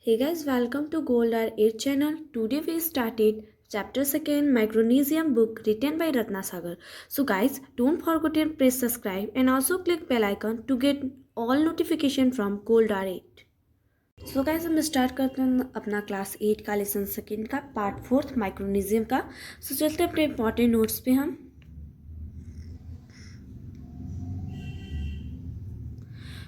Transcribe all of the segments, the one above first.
Hey guys, welcome to Gold R 8 channel. Today we started chapter 2nd Micronesium book written by Ratna Sagar. So guys, don't forget to press subscribe and also click bell icon to get all notification from Gold R 8. So guys हम start करते हैं अपना class 8 का lesson second का part 4 माइक्रोनिजियम का। सो चलते हैं अपने इंपॉर्टेंट नोट्स पे हम।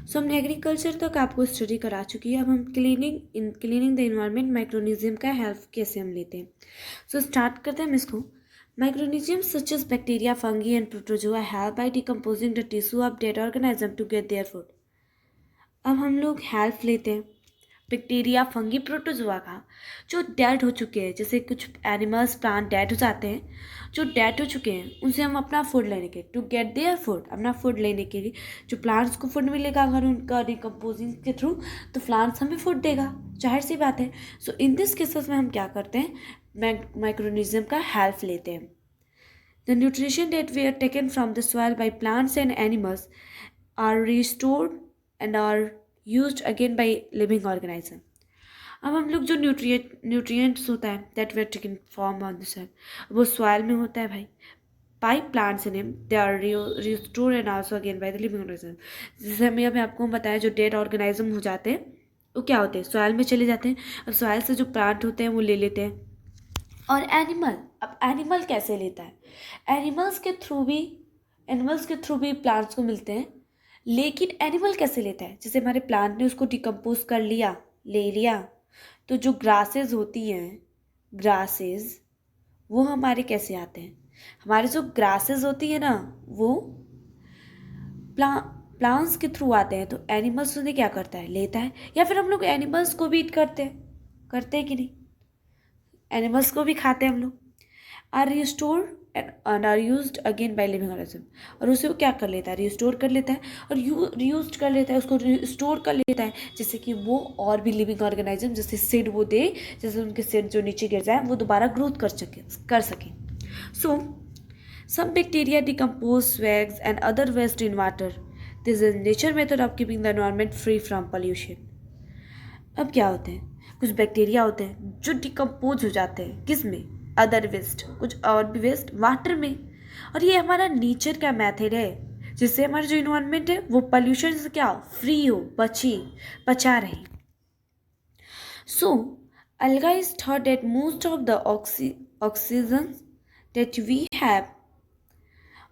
सो हमने एग्रीकल्चर तक आपको स्टडी करा चुकी है। अब हम क्लीनिंग द इन्वायरमेंट माइक्रोनिजियम का हेल्प कैसे हम लेते हैं। सो स्टार्ट करते हैं हम इसको। Microorganism such as bacteria fungi and protozoa help by decomposing the tissue of dead organism to get their food. अब हम लोग हेल्प लेते हैं बैक्टीरिया फंगी प्रोटोजोआ का जो डेड हो चुके हैं। जैसे कुछ एनिमल्स प्लांट डेड हो जाते हैं, जो डेड हो चुके हैं उनसे हम अपना फूड लेने के टू गेट देयर फूड, अपना फूड लेने के लिए जो प्लांट्स को फूड मिलेगा अगर उनका डिकम्पोजिंग के थ्रू, तो प्लांट्स हमें फूड देगा, जाहिर सी बात है। सो इन दिस केसेस में हम क्या करते हैं, माइक्रोनिज्म का हेल्प लेते हैं। The nutrition that we are taken from the soil by plants and animals are restored and are used again by living organism. अब हम लोग जो न्यूट्रिएंट्स होता है that we are taking from on the soil, वो soil में होता है भाई by plants in they are restored and also again by the living organism. जैसे हमें आपको बताया जो डेड ऑर्गेनिज्म हो जाते हैं वो क्या होते हैं, सॉइल में चले जाते हैं। अब सॉइल से जो प्लांट होते हैं वो ले लेते हैं। और एनिमल, अब एनिमल कैसे लेता है, एनिमल्स के थ्रू भी प्लांट्स को मिलते हैं। लेकिन एनिमल कैसे लेता है, जैसे हमारे प्लांट ने उसको डिकम्पोज कर लिया, ले लिया, तो जो ग्रासेस होती हैं, ग्रासेस वो हमारे कैसे आते हैं, हमारे जो ग्रासेस होती है ना वो प्लांट्स के थ्रू आते हैं। तो एनिमल्स उन्हें क्या करता है, लेता है। या फिर हम लोग एनिमल्स को भी ईट करते हैं कि नहीं, एनिमल्स को भी खाते हैं हम लोग। Are restore and are used again by living organism, और उसे वो क्या कर लेता है, रिस्टोर कर लेता है और रीयूज कर लेता है, उसको स्टोर कर लेता है, जिससे कि वो और भी लिविंग ऑर्गेनिज्म जैसे सीड वो दे, जैसे उनके सीड जो नीचे गिर जाए वो दोबारा ग्रोथ कर सके। सो सम बैक्टीरिया डिकम्पोज स्वैग्स and other waste in water. This is nature method of keeping the environment free from pollution. अब क्या होते हैं, कुछ बैक्टीरिया होते हैं जो डिकम्पोज हो जाते हैं, किस में, अदर वेस्ट, कुछ और भी वेस्ट वाटर में। और ये हमारा नेचर का मेथड है जिससे हमारा जो इन्वायरमेंट है वो पोल्यूशन से क्या फ्री हो, बचा रहे। सो alga is thought that most of the oxygen that we have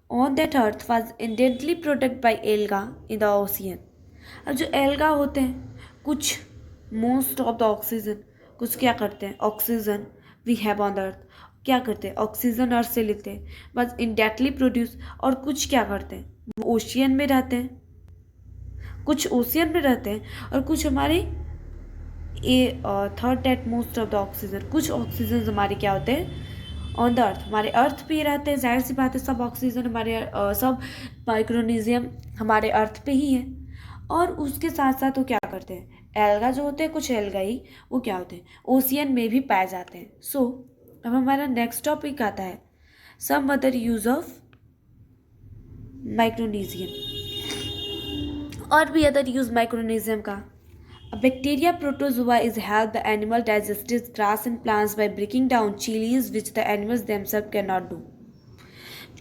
on that earth was incidentally produced by alga in the ocean। अब जो एल्गा होते हैं, कुछ मोस्ट ऑफ द ऑक्सीजन, कुछ क्या करते हैं, oxygen we have on the earth, क्या करते हैं, ऑक्सीजन अर्थ से लेते हैं, बस इनडायरेक्टली प्रोड्यूस। और कुछ क्या करते हैं, वो ओशियन में रहते हैं, कुछ ओशियन में रहते हैं, और कुछ हमारे third that most of the oxygen, कुछ ऑक्सीजन हमारे क्या होते हैं ऑन द अर्थ, हमारे अर्थ पे ही रहते हैं। जाहिर सी बात है सब ऑक्सीजन हमारे सब माइक्रोनिजियम हमारे अर्थ पे ही है। और उसके साथ साथ वो क्या करते हैं, एल्गा जो होते हैं, कुछ एल्गा ही वो क्या होते हैं, ओशियन में भी पाए जाते हैं। सो अब हमारा नेक्स्ट टॉपिक आता है some other use of microorganism, और भी अदर यूज माइक्रोनिजियम का। Bacteria protozoa is help the animal digestive grass and plants by breaking down चीलीज which the animals themselves can not do.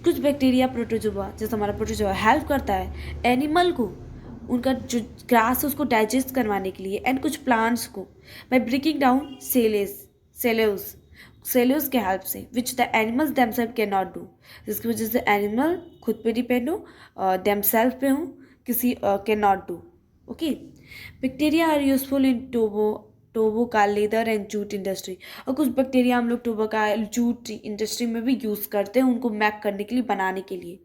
कुछ बैक्टीरिया प्रोटोजोआ, जैसे हमारा protozoa help करता है animal को, उनका जो ग्रास है उसको डाइजेस्ट करवाने के लिए, एंड कुछ प्लांट्स को बाय ब्रेकिंग डाउन सेल्यूलोज के हेल्प से, which the animals themselves can not do, जिसकी वजह से एनिमल खुद पे डिपेंड हो, देमसेल्फ पे हो, किसी can not do. Okay, bacteria are useful in टोबो का लेदर एंड जूट इंडस्ट्री। और कुछ बैक्टीरिया हम लोग टोबो का जूट इंडस्ट्री में भी यूज़ करते हैं, उनको मैक करने के लिए, बनाने के लिए।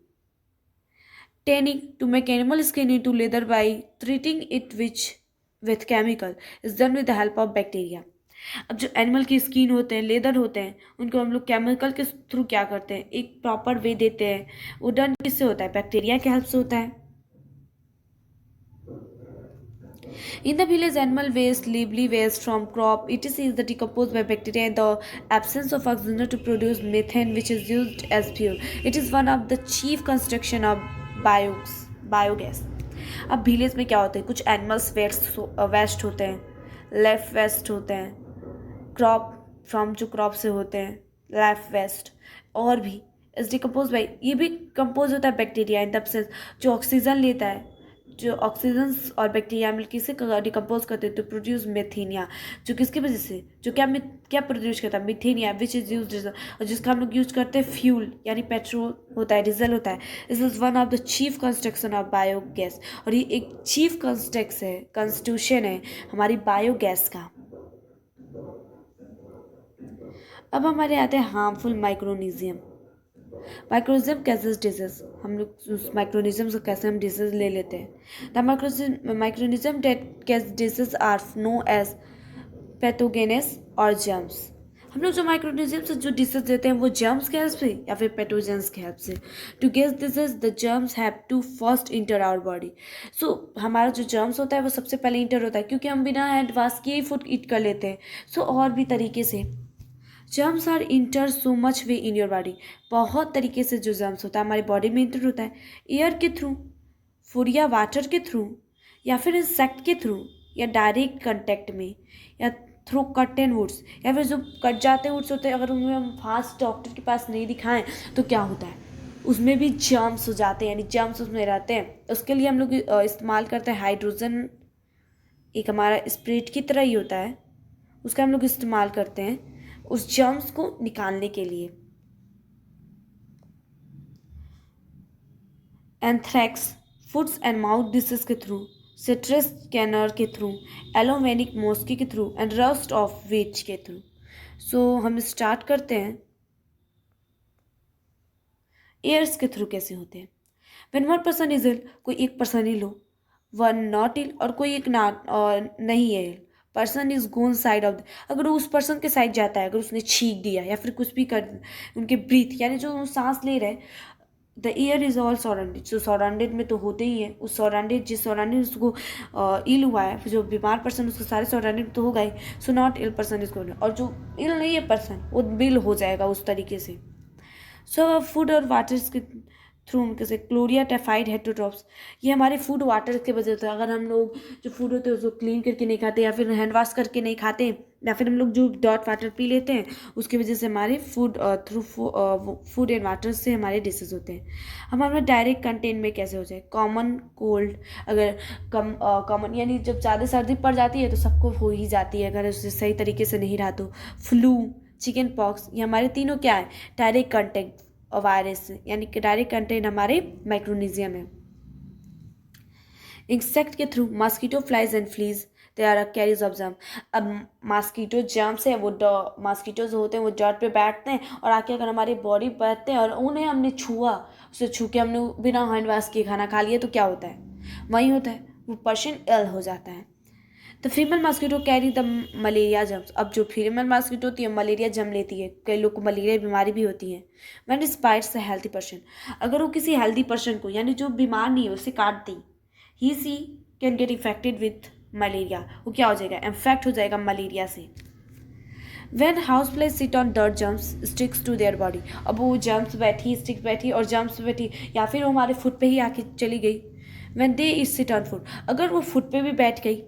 Tanning to make animal skin into leather by treating it with chemical is done with the help of bacteria। अब जो एनिमल की स्किन होते हैं, लेदर होते हैं, उनको हम लोग केमिकल के थ्रू क्या करते हैं, एक प्रॉपर वे देते हैं। वो डन किससे होता है, बैक्टीरिया के हेल्प से होता है। In the village, animal waste, leafy waste from crop, etc. is decomposed by bacteria in the absence of oxygen to produce methane, which is used as fuel. It is one of the chief construction of biogas. अब village में क्या होता है, कुछ animals waste होते हैं, left waste होते हैं, क्रॉप फ्रॉम जो क्रॉप से होते हैं, लेफ्ट वेस्ट, और भी इज डिकम्पोज बाई, ये भी कंपोज होता है बैक्टीरिया इन द सेंस जो ऑक्सीजन लेता है, जो ऑक्सीजन और बैक्टीरिया मिलकर से डिकम्पोज करते हैं तो प्रोड्यूस मेथेनिया, जो किसकी वजह से, जो क्या प्रोड्यूस करता है, मिथेनिया, विच इज यूज, और जिसका हम लोग यूज करते हैं फ्यूल यानी पेट्रोल होता है, डीजल होता है। This is one of the chief construction of biogas, और ये एक चीफ कंस्टिट्यूशन है हमारी बायोगैस का। अब हमारे आते हैं हार्मफुल माइक्रोनिज्म। माइक्रोनिज्म कैसे डिजीज, हम लोग उस माइक्रोनिज्म से कैसे हम डिजीज ले लेते हैं। The microorganism that cause disease are know as pathogens और जर्म्स। हम लोग जो माइक्रोनिज्म से जो डिसीज देते हैं वो जर्म्स के हेल्प से या फिर पैथोजेंस के हेल्प से। To cause disease the germs have to first enter our body. So हमारा जो जर्म्स होता है वो सबसे पहले इंटर होता है, क्योंकि हम बिना हैंड वॉश किए ही फूड ईट कर लेते हैं। सो और भी तरीके से germs are enter so much way in your body, बहुत तरीके से जो जर्म्स होता है हमारी बॉडी में इंटर होता है, एयर के थ्रू, फूड या वाटर के थ्रू, या फिर इंसेक्ट के थ्रू, या डायरेक्ट कंटेक्ट में, या थ्रू कट एंड वुड्स, या फिर जो कट जाते वुड्स होते हैं अगर उनमें हम फास्ट डॉक्टर के पास नहीं दिखाएं तो क्या होता है, उसमें भी जर्म्स हो जाते हैं, यानी जर्म्स उसमें रहते हैं। उसके लिए हम लोग इस्तेमाल करते हैं हाइड्रोजन, एक हमारा स्प्रिट की तरह ही होता है, उसका हम लोग इस्तेमाल करते हैं उस जर्म्स को निकालने के लिए। Anthrax foots and mouth disease के थ्रू, सिट्रस कैनर के थ्रू, एलोवेनिक मॉस्की के through, and rust of which के थ्रू। सो हम स्टार्ट करते हैं एयर्स के थ्रू कैसे होते हैं। When one person is ill, कोई एक पर्सन इल हो, वन नॉट इल और कोई एक नॉट और नहीं है ill, person is gone side of, अगर वो उस पर्सन के साइड जाता है, अगर उसने छींक दिया या फिर कुछ भी कर, उनके ब्रीथ यानी जो सांस ले रहे, the year is all surrounded, जो सराउंडेड में तो होते ही है, उस सराउंडेड जिस सराउंडेड उसको इल हुआ है, जो बीमार पर्सन उसके सारे सराउंडेड तो होगा ही। So not ill person is gone, और जो इल नहीं है पर्सन वो बिल हो जाएगा उस तरीके से। सो फूड और वाटर के थ्रू कैसे, क्लोरिया टाइफाइड हेटेरोट्रॉप्स, ये हमारे फूड वाटर के वजह से, अगर हम लोग जो फूड होते हैं उसको क्लीन करके नहीं खाते या फिर हैंड वॉश करके नहीं खाते, या फिर हम लोग जो डॉट वाटर पी लेते हैं उसकी वजह से हमारे फूड एंड वाटर से हमारे डिसीज होते हैं। हमारा डायरेक्ट कंटेन में कैसे हो जाए, कॉमन कोल्ड, अगर कॉमन यानी जब ज़्यादा सर्दी पड़ जाती है तो सबको हो ही जाती है अगर उससे सही तरीके से नहीं रहा तो। फ्लू, चिकन पॉक्स, ये हमारे तीनों क्या है, डायरेक्ट कंटेक्ट और वायरस, यानी कि डायरेक्ट कंटेंट हमारे माइक्रोनिज्म है। इंसेक्ट के through, mosquito, flies and fleas, they are carries of germ. अब मॉस्किटो जर्म्स हैं, वो मॉस्किटोज होते हैं वो डॉट पे बैठते हैं और आके अगर हमारी बॉडी पर बैठते हैं और उन्हें हमने छुआ, उसे छू के हमने बिना हैंड वॉश किए खाना खा लिया तो क्या होता है, वही होता है, वो पर्सन इल हो जाता है। तो female mosquito carry the malaria germs. अब जो फीमेल मॉस्किटो होती है मलेरिया जम लेती है, कई लोग को मलेरिया बीमारी भी होती है। When it bytes a healthy person, अगर वो किसी हेल्थी पर्सन को यानी जो बीमार नहीं है उसे काट दी, he she can get infected with malaria, वो क्या हो जाएगा, इन्फेक्ट हो जाएगा मलेरिया से। When house flies sit on dirt germs sticks to their body, अब वो जर्म्स बैठी, स्टिक बैठी और जर्म्स बैठी, या फिर वो हमारे फुट पे ही आके चली गई। When they it sit on food, अगर वो फुट पे भी बैठ गई,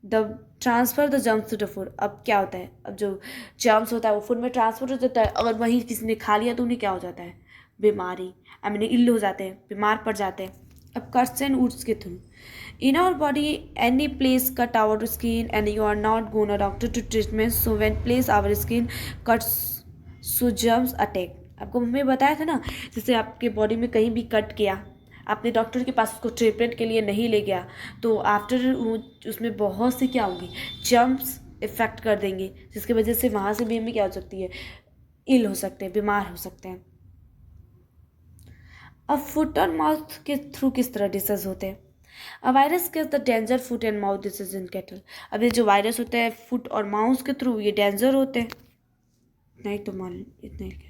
they transfer the germs to the food, अब क्या होता है, अब जो जर्म्स होता है वो फूड में ट्रांसफर हो जाता है, अगर वहीं किसी ने खा लिया तो उन्हें क्या हो जाता है, बीमारी, आई मीन इल हो जाते हैं, बीमार पड़ जाते हैं। अब कट्स एंड वुड्स के through, in our body any place cut our skin and you are not gone a doctor to treatment, so when place our skin cuts so germs attack. आपको मम्मी बताया था ना, जैसे आपके body में कहीं भी कट किया, आपने डॉक्टर के पास उसको ट्रीटमेंट के लिए नहीं ले गया तो आफ्टर उसमें बहुत से क्या होंगे, जर्म्स इफेक्ट कर देंगे, जिसकी वजह से वहाँ से भी हमें क्या हो सकती है, इल हो सकते हैं, बीमार हो सकते हैं। अब फुट और माउथ के थ्रू किस तरह डिसीज होते हैं। अ वायरस के the danger foot and mouth disease in cattle. अब ये जो वायरस होते हैं फुट और माउथ के थ्रू ये डेंजर होते हैं, नहीं तो मान इतने ही।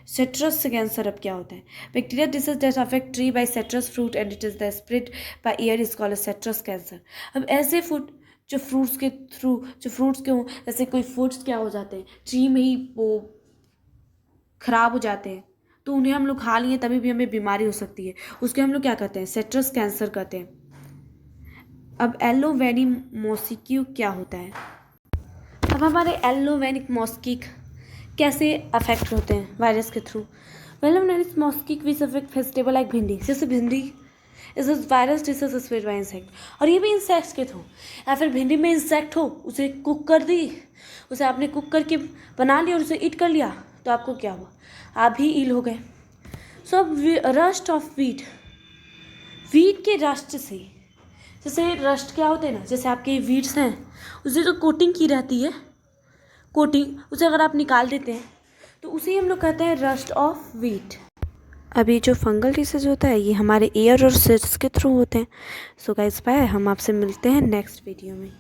सिट्रस कैंसर अब क्या होता है, bacteria disease that affect tree bye citrus fruit and it is the spread by air is called citrus cancer. अब ऐसे फूड जो फ्रूट्स के थ्रू, जो फ्रूट्स के हों, जैसे कोई फ्रूट्स क्या हो जाते हैं ट्री में ही वो खराब हो जाते हैं तो उन्हें हम लोग खा लिए तभी भी हमें बीमारी हो सकती है, उसके हम लोग क्या कहते हैं, सिट्रस कैंसर कहते हैं। अब एलोवेनी मोसिक्यू क्या होता है, अब हमारे एल्लोवेनिक मॉस्किक कैसे अफेक्ट होते हैं वायरस के थ्रू। Yellow vein mosaic which affect vegetable like bhindi, जैसे भिंडी इस virus disease spread by insect, और ये भी इंसेक्ट्स के थ्रू। या फिर भिंडी में इंसेक्ट हो, उसे कुक कर दी, उसे आपने कुक करके बना लिया और उसे ईट कर लिया, तो आपको क्या हुआ, आप भी इल हो गए। सो रस्ट ऑफ वीट, वीट के रस्ट से, जैसे रस्ट क्या होते हैं ना, जैसे आपके वीट्स हैं उसे जो कोटिंग की रहती है, कोटिंग उसे अगर आप निकाल देते हैं तो उसे ही हम लोग कहते हैं रस्ट ऑफ वीट। अभी जो फंगल डिसीज होता है ये हमारे एयर और सिट्स के थ्रू होते हैं। सो गाइस बाय, हम आपसे मिलते हैं नेक्स्ट वीडियो में।